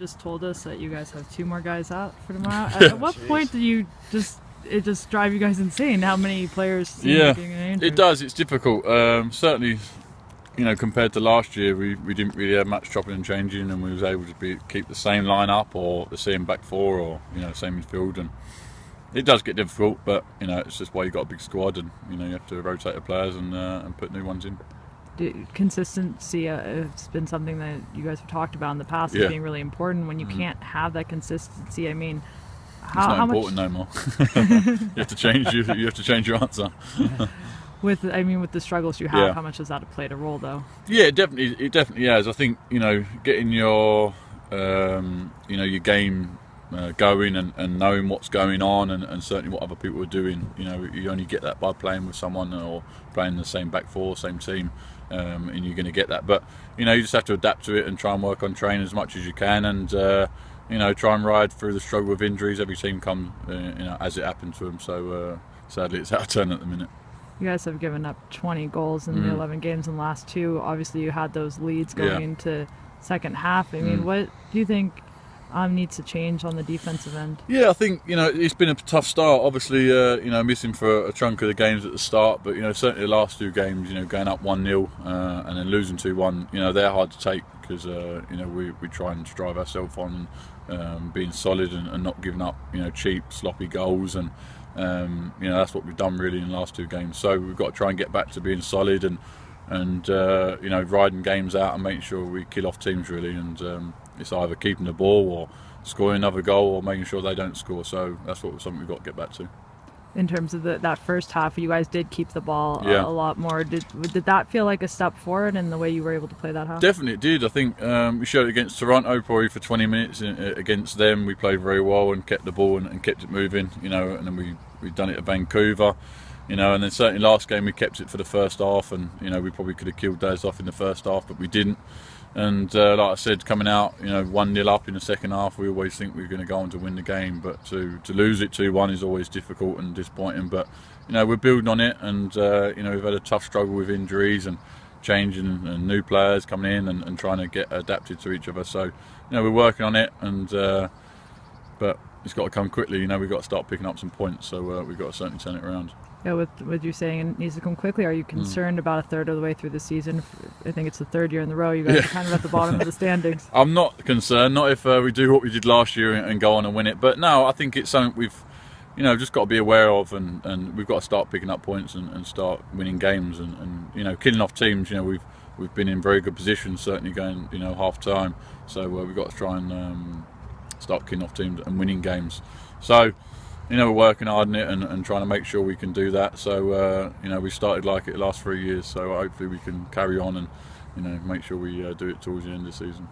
just told us that you guys have 2 more guys out for tomorrow. At what point do you it just drive you guys insane how many players seem to be getting injured? It does. It's difficult. Certainly, compared to last year, we didn't really have much chopping and changing, and we was able to keep the same line-up or the same back four or same midfield, and it does get difficult, but it's just why you got a big squad, and you have to rotate the players and put new ones in. Consistency has been something that you guys have talked about in the past as being really important. When you can't have that consistency, I mean, it's not important no more. You have to change. You have to change your answer. With the struggles you have, how much does that play a role, though? Yeah, it definitely has. I think getting your your game going and knowing what's going on and certainly what other people are doing. You only get that by playing with someone or playing the same back four, same team, and you're going to get that. But you just have to adapt to it and try and work on training as much as you can, and try and ride through the struggle with injuries. Every team comes as it happened to them. So sadly, it's our turn at the minute. You guys have given up 20 goals in the 11 games in the last 2. Obviously, you had those leads going into second half. I mean, what do you think needs to change on the defensive end? Yeah, I think it's been a tough start. Obviously, missing for a chunk of the games at the start, but certainly the last 2 games, going up 1-0 and then losing 2-1, they're hard to take because we try and strive ourselves on being solid and not giving up cheap, sloppy goals, and that's what we've done really in the last 2 games. So we've got to try and get back to being solid and riding games out and making sure we kill off teams really, and it's either keeping the ball or scoring another goal or making sure they don't score. So that's something we've got to get back to. In terms of that first half, you guys did keep the ball a lot more. Did that feel like a step forward in the way you were able to play that half? Definitely it did. I think we showed it against Toronto probably for 20 minutes. Against them we played very well and kept the ball and kept it moving, and then we've done it at Vancouver, and then certainly last game we kept it for the first half, and we probably could have killed those off in the first half, but we didn't. And like I said, coming out 1-0 up in the second half, we always think we're going to go on to win the game, but to lose it 2-1 is always difficult and disappointing. But we're building on it, and we've had a tough struggle with injuries and changing and new players coming in and trying to get adapted to each other. So we're working on it, and but it's got to come quickly. We've got to start picking up some points, so we've got to certainly turn it around. Yeah, with you saying it needs to come quickly, are you concerned about a third of the way through the season? I think it's the 3rd year in a row you guys are kind of at the bottom of the standings. I'm not concerned, not if we do what we did last year and go on and win it. But no, I think it's something we've just got to be aware of, and we've got to start picking up points and start winning games and killing off teams. We've been in very good positions, certainly going half time. So we've got to try and start killing off teams and winning games. So we're working hard on it and trying to make sure we can do that. So we started like it the last 3 years, so hopefully we can carry on and make sure we do it towards the end of the season.